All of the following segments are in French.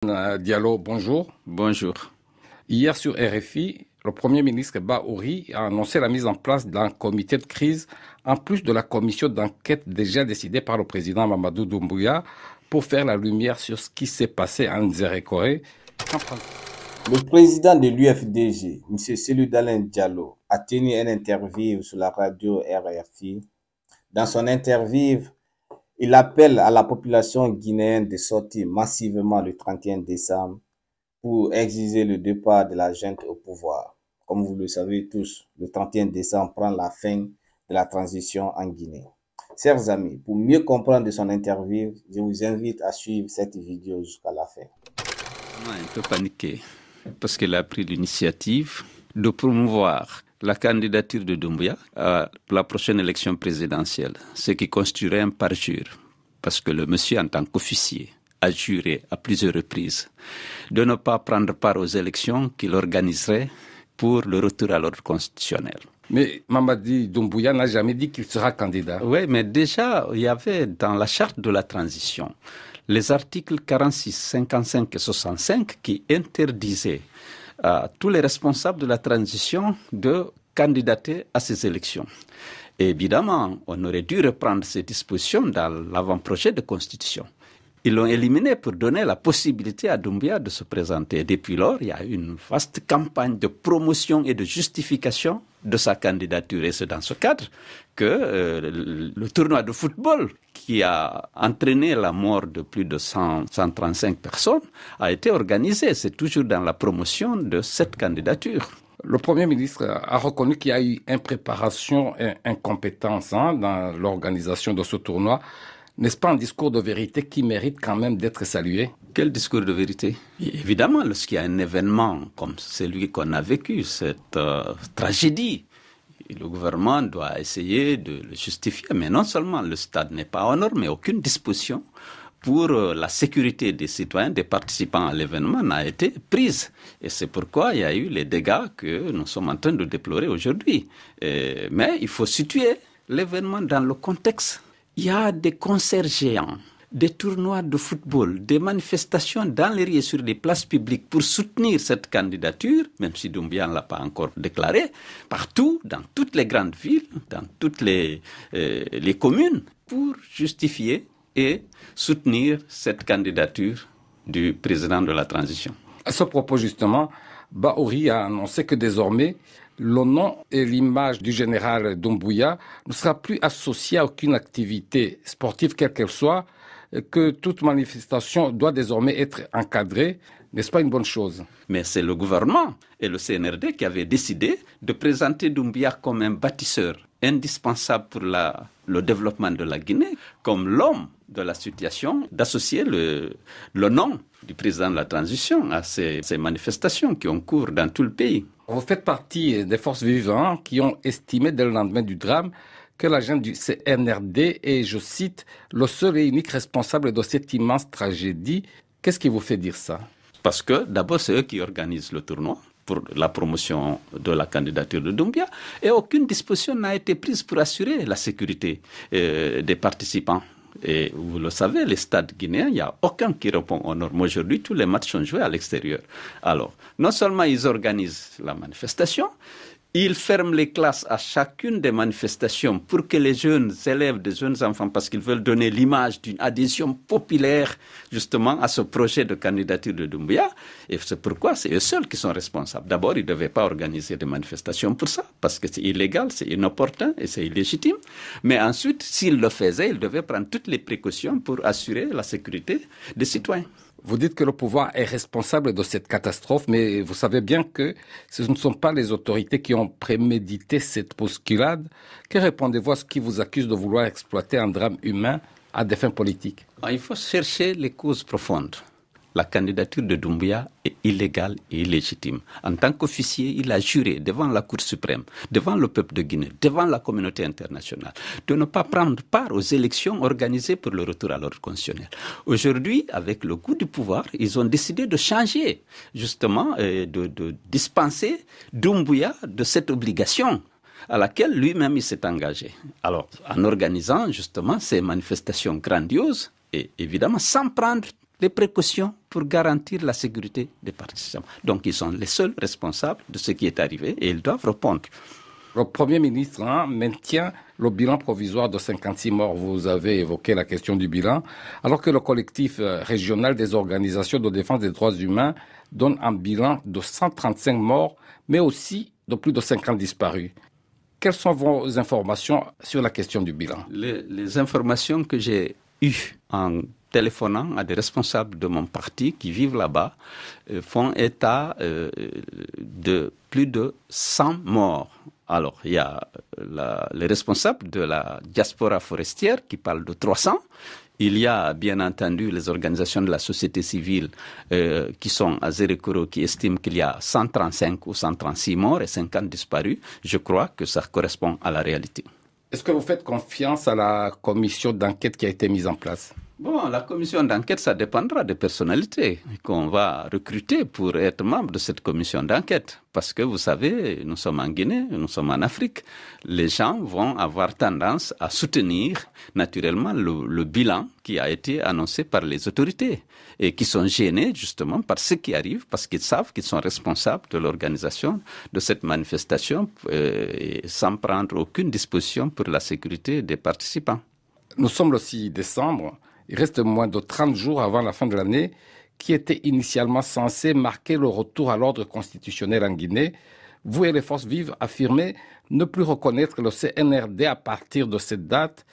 Diallo, bonjour. Bonjour. Hier sur RFI, le Premier ministre Bahouri a annoncé la mise en place d'un comité de crise, en plus de la commission d'enquête déjà décidée par le président Mamadou Doumbouya, pour faire la lumière sur ce qui s'est passé à Nzérékoré. Le président de l'UFDG, M. Cellou Dalein Diallo, a tenu une interview sur la radio RFI. Dans son interview, il appelle à la population guinéenne de sortir massivement le 31 décembre pour exiger le départ de la junte au pouvoir. Comme vous le savez tous, le 31 décembre prend la fin de la transition en Guinée. Chers amis, pour mieux comprendre son interview, je vous invite à suivre cette vidéo jusqu'à la fin. Un peu paniqué parce qu'il a pris l'initiative de promouvoir la candidature de Doumbouya à la prochaine élection présidentielle, ce qui constituerait un parjure, parce que le monsieur, en tant qu'officier, a juré à plusieurs reprises de ne pas prendre part aux élections qu'il organiserait pour le retour à l'ordre constitutionnel. Mais Mamadi Doumbouya n'a jamais dit qu'il sera candidat. Oui, mais déjà, il y avait dans la charte de la transition les articles 46, 55 et 65 qui interdisaient à tous les responsables de la transition de candidater à ces élections. Et évidemment, on aurait dû reprendre ces dispositions dans l'avant-projet de constitution. Ils l'ont éliminé pour donner la possibilité à Doumbouya de se présenter. Depuis lors, il y a une vaste campagne de promotion et de justification de sa candidature. Et c'est dans ce cadre que le tournoi de football qui a entraîné la mort de plus de 135 personnes a été organisé. C'est toujours dans la promotion de cette candidature. Le Premier ministre a reconnu qu'il y a eu impréparation et incompétence dans l'organisation de ce tournoi. N'est-ce pas un discours de vérité qui mérite quand même d'être salué? Quel discours de vérité? Évidemment, lorsqu'il y a un événement comme celui qu'on a vécu, cette tragédie, le gouvernement doit essayer de le justifier. Mais non seulement le stade n'est pas aux normes, mais aucune disposition pour la sécurité des citoyens, des participants à l'événement n'a été prise. Et c'est pourquoi il y a eu les dégâts que nous sommes en train de déplorer aujourd'hui. Mais il faut situer l'événement dans le contexte. Il y a des concerts géants, des tournois de football, des manifestations dans les rues et sur les places publiques pour soutenir cette candidature, même si Doumbouya ne l'a pas encore déclaré, partout, dans toutes les grandes villes, dans toutes les communes, pour justifier et soutenir cette candidature du président de la transition. À ce propos, justement, Bahouri a annoncé que désormais, le nom et l'image du général Doumbouya ne sera plus associé à aucune activité sportive, quelle qu'elle soit, que toute manifestation doit désormais être encadrée. N'est-ce pas une bonne chose? Mais c'est le gouvernement et le CNRD qui avaient décidé de présenter Doumbouya comme un bâtisseur indispensable pour le développement de la Guinée, comme l'homme de la situation, d'associer le nom du président de la transition à ces manifestations qui ont cours dans tout le pays. Vous faites partie des forces vivantes qui ont estimé dès le lendemain du drame que l'agent du CNRD est, je cite, le seul et unique responsable de cette immense tragédie. Qu'est-ce qui vous fait dire ça? Parce que d'abord, c'est eux qui organisent le tournoi pour la promotion de la candidature de Doumbouya et aucune disposition n'a été prise pour assurer la sécurité des participants. Et vous le savez, les stades guinéens, il n'y a aucun qui répond aux normes. Aujourd'hui, tous les matchs sont joués à l'extérieur. Alors, non seulement ils organisent la manifestation, ils ferment les classes à chacune des manifestations pour que les jeunes élèves, des jeunes enfants, parce qu'ils veulent donner l'image d'une adhésion populaire justement à ce projet de candidature de Doumbouya. Et c'est pourquoi c'est eux seuls qui sont responsables. D'abord, ils ne devaient pas organiser des manifestations pour ça, parce que c'est illégal, c'est inopportun et c'est illégitime. Mais ensuite, s'ils le faisaient, ils devaient prendre toutes les précautions pour assurer la sécurité des citoyens. Vous dites que le pouvoir est responsable de cette catastrophe, mais vous savez bien que ce ne sont pas les autorités qui ont prémédité cette bousculade. Que répondez-vous à ceux qui vous accusent de vouloir exploiter un drame humain à des fins politiques? Il faut chercher les causes profondes. La candidature de Doumbouya est illégale et illégitime. En tant qu'officier, il a juré devant la Cour suprême, devant le peuple de Guinée, devant la communauté internationale, de ne pas prendre part aux élections organisées pour le retour à l'ordre constitutionnel. Aujourd'hui, avec le coup du pouvoir, ils ont décidé de changer, justement, de dispenser Doumbouya de cette obligation à laquelle lui-même il s'est engagé. Alors, en organisant justement ces manifestations grandioses, et évidemment sans prendre les précautions pour garantir la sécurité des participants. Donc, ils sont les seuls responsables de ce qui est arrivé et ils doivent répondre. Le Premier ministre maintient le bilan provisoire de 56 morts. Vous avez évoqué la question du bilan, alors que le collectif régional des organisations de défense des droits humains donne un bilan de 135 morts, mais aussi de plus de 50 disparus. Quelles sont vos informations sur la question du bilan? Les informations que j'ai eues en téléphonant à des responsables de mon parti qui vivent là-bas font état de plus de 100 morts. Alors, il y a les responsables de la diaspora forestière qui parlent de 300. Il y a bien entendu les organisations de la société civile qui sont à Zérekoro qui estiment qu'il y a 135 ou 136 morts et 50 disparus. Je crois que ça correspond à la réalité. Est-ce que vous faites confiance à la commission d'enquête qui a été mise en place? Bon, la commission d'enquête, ça dépendra des personnalités qu'on va recruter pour être membre de cette commission d'enquête. Parce que vous savez, nous sommes en Guinée, nous sommes en Afrique. Les gens vont avoir tendance à soutenir naturellement le bilan qui a été annoncé par les autorités et qui sont gênés justement par ce qui arrive parce qu'ils savent qu'ils sont responsables de l'organisation de cette manifestation sans prendre aucune disposition pour la sécurité des participants. Nous sommes le 6 décembre. Il reste moins de 30 jours avant la fin de l'année, qui était initialement censé marquer le retour à l'ordre constitutionnel en Guinée. Vous et les forces vives affirmez ne plus reconnaître le CNRD à partir de cette date.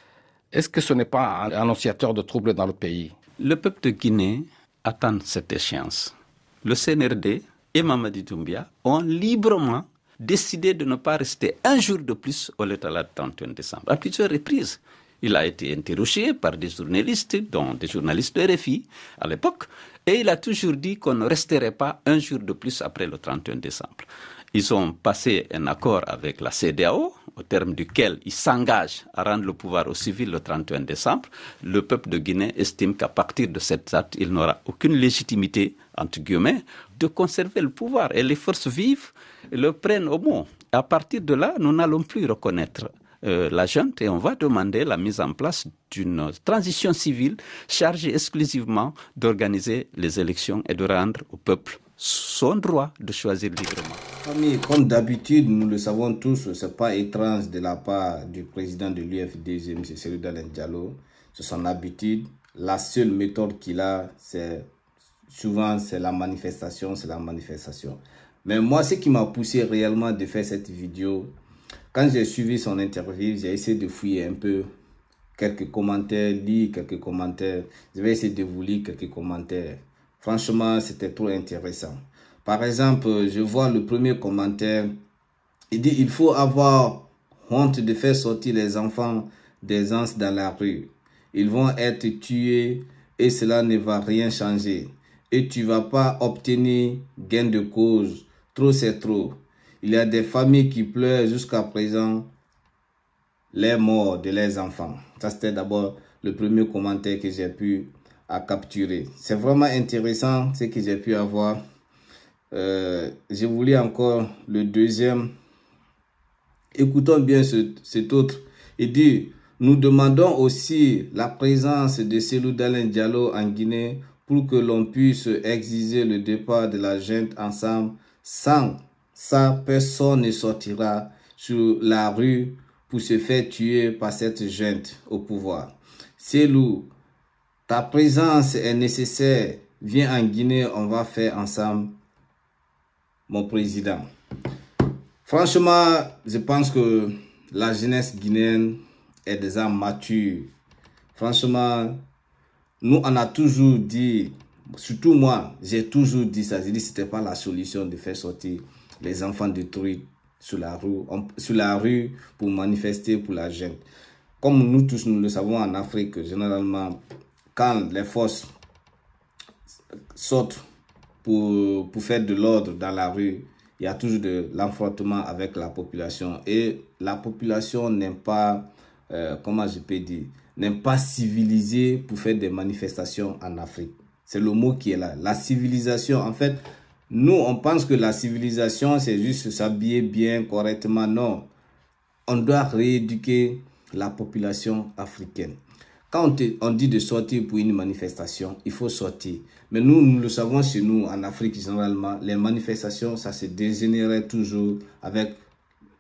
Est-ce que ce n'est pas un annonciateur de troubles dans le pays? Le peuple de Guinée attend cette échéance. Le CNRD et Mamadi Doumbia ont librement décidé de ne pas rester un jour de plus au Letala le 31 décembre, à plusieurs reprises. Il a été interrogé par des journalistes, dont des journalistes de RFI à l'époque, et il a toujours dit qu'on ne resterait pas un jour de plus après le 31 décembre. Ils ont passé un accord avec la CEDEAO, au terme duquel ils s'engagent à rendre le pouvoir aux civils le 31 décembre. Le peuple de Guinée estime qu'à partir de cette date, il n'aura aucune légitimité, entre guillemets, de conserver le pouvoir. Et les forces vives le prennent au mot. À partir de là, nous n'allons plus reconnaître la junte et on va demander la mise en place d'une transition civile chargée exclusivement d'organiser les élections et de rendre au peuple son droit de choisir librement. Famille, comme d'habitude, nous le savons tous, ce n'est pas étrange de la part du président de l'UFDG, M. Cellou Dalein Diallo. C'est son habitude. La seule méthode qu'il a, c'est la manifestation, Mais moi, ce qui m'a poussé réellement de faire cette vidéo, quand j'ai suivi son interview, j'ai essayé de fouiller un peu quelques commentaires, lire quelques commentaires. Je vais essayer de vous lire quelques commentaires. Franchement, c'était trop intéressant. Par exemple, je vois le premier commentaire. Il dit, il faut avoir honte de faire sortir les enfants des anses dans la rue. Ils vont être tués et cela ne va rien changer. Et tu ne vas pas obtenir gain de cause. Trop, c'est trop. Il y a des familles qui pleurent jusqu'à présent les morts de leurs enfants. Ça, c'était d'abord le premier commentaire que j'ai pu capturer. C'est vraiment intéressant ce que j'ai pu avoir. Je vous lis encore le deuxième. Écoutons bien cet autre. Il dit, nous demandons aussi la présence de Cellou Dalein Diallo en Guinée pour que l'on puisse exiger le départ de la junte ensemble. Sans ça, personne ne sortira sur la rue pour se faire tuer par cette junte au pouvoir. Cellou, ta présence est nécessaire. Viens en Guinée, on va faire ensemble, mon président. Franchement, je pense que la jeunesse guinéenne est déjà mature. Franchement, nous, on a toujours dit, surtout moi, j'ai toujours dit ça. J'ai dit que ce n'était pas la solution de faire sortir les enfants détruits sur la rue pour manifester pour la junte. Comme nous tous, nous le savons en Afrique, généralement, quand les forces sortent pour faire de l'ordre dans la rue, il y a toujours de l'affrontement avec la population. Et la population n'est pas, comment je peux dire, n'est pas civilisée pour faire des manifestations en Afrique. C'est le mot qui est là. La civilisation, en fait, nous, on pense que la civilisation, c'est juste s'habiller bien, correctement. Non. On doit rééduquer la population africaine. Quand on dit de sortir pour une manifestation, il faut sortir. Mais nous le savons chez nous, en Afrique, généralement, les manifestations, ça se dégénérait toujours avec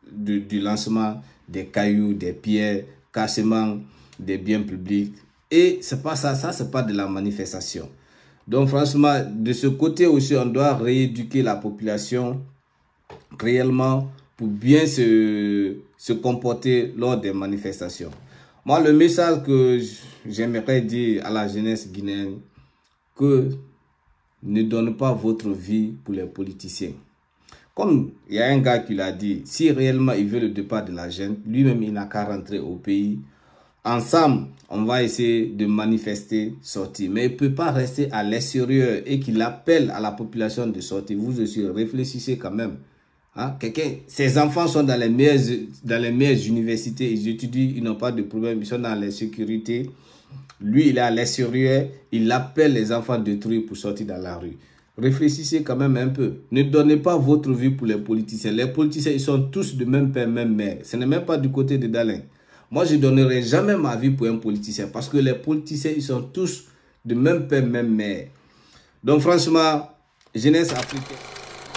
du lancement des cailloux, des pierres, cassement des biens publics. Et c'est pas ça, c'est pas de la manifestation. Donc franchement, de ce côté aussi, on doit rééduquer la population réellement pour bien se comporter lors des manifestations. Moi, le message que j'aimerais dire à la jeunesse guinéenne, que ne donnez pas votre vie pour les politiciens. Comme il y a un gars qui l'a dit, si réellement il veut le départ de la jeune, lui-même il n'a qu'à rentrer au pays. Ensemble, on va essayer de manifester, sortir. Mais il ne peut pas rester à l'extérieur et qu'il appelle à la population de sortir. Vous aussi, réfléchissez quand même. Hein? Ses enfants sont dans les meilleures universités, ils étudient, ils n'ont pas de problème, ils sont dans la sécurité. Lui, il est à l'extérieur, il appelle les enfants détruits pour sortir dans la rue. Réfléchissez quand même un peu. Ne donnez pas votre vie pour les politiciens. Les politiciens, ils sont tous de même père, même mère. Ce n'est même pas du côté de Dalein. Moi, je ne donnerai jamais ma vie pour un politicien parce que les politiciens, ils sont tous de même père, même mère. Donc, franchement, jeunesse africaine.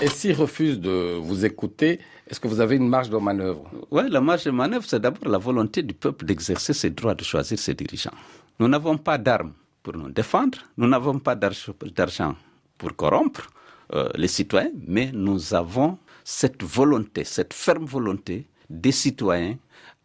Et s'ils refusent de vous écouter, est-ce que vous avez une marge de manœuvre? Oui, la marge de manœuvre, c'est d'abord la volonté du peuple d'exercer ses droits de choisir ses dirigeants. Nous n'avons pas d'armes pour nous défendre, nous n'avons pas d'argent pour corrompre les citoyens, mais nous avons cette volonté, cette ferme volonté des citoyens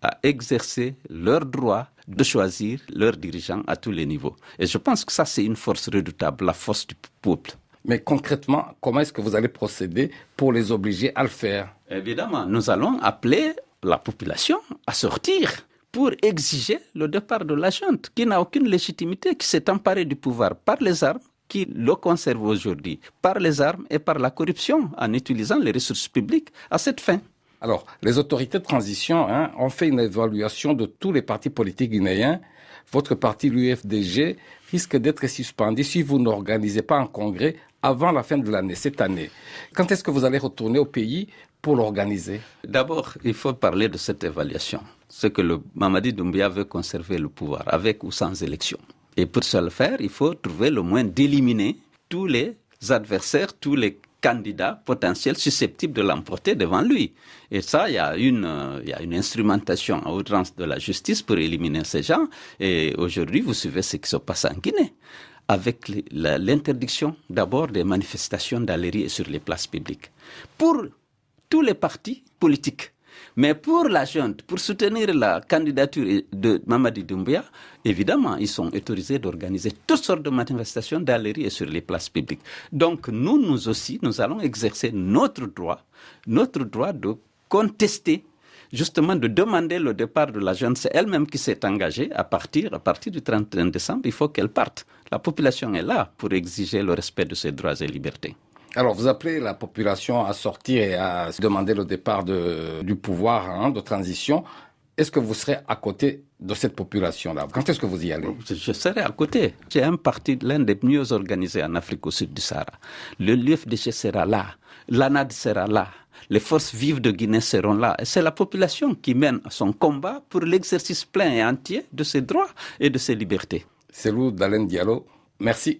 à exercer leur droit de choisir leurs dirigeants à tous les niveaux. Et je pense que ça, c'est une force redoutable, la force du peuple. Mais concrètement, comment est-ce que vous allez procéder pour les obliger à le faire? Évidemment, nous allons appeler la population à sortir pour exiger le départ de la junte, qui n'a aucune légitimité, qui s'est emparée du pouvoir par les armes, qui le conserve aujourd'hui par les armes et par la corruption, en utilisant les ressources publiques à cette fin. Alors, les autorités de transition ont fait une évaluation de tous les partis politiques guinéens. Votre parti, l'UFDG, risque d'être suspendu si vous n'organisez pas un congrès avant la fin de l'année, cette année. Quand est-ce que vous allez retourner au pays pour l'organiser? D'abord, il faut parler de cette évaluation. C'est que le Mamadi Doumbouya veut conserver le pouvoir, avec ou sans élection. Et pour ce faire, il faut trouver le moyen d'éliminer tous les adversaires, tous les candidats potentiels susceptibles de l'emporter devant lui. Et ça, il y a une instrumentation à outrance de la justice pour éliminer ces gens. Et aujourd'hui, vous suivez ce qui se passe en Guinée, avec l'interdiction d'abord des manifestations dans les rues et sur les places publiques. Pour tous les partis politiques. Mais pour la junte, pour soutenir la candidature de Mamadi Doumbouya, évidemment, ils sont autorisés d'organiser toutes sortes de manifestations dans les rues et sur les places publiques. Donc, nous aussi, nous allons exercer notre droit de contester, justement de demander le départ de la junte. C'est elle-même qui s'est engagée à partir du 31 décembre, il faut qu'elle parte. La population est là pour exiger le respect de ses droits et libertés. Alors, vous appelez la population à sortir et à demander le départ du pouvoir de transition. Est-ce que vous serez à côté de cette population-là? Quand est-ce que vous y allez? Je serai à côté. J'ai un parti, l'un des mieux organisés en Afrique au sud du Sahara. Le l'UFDG sera là. L'ANAD sera là. Les forces vives de Guinée seront là. Et c'est la population qui mène son combat pour l'exercice plein et entier de ses droits et de ses libertés. Cellou Dalein Diallo, merci.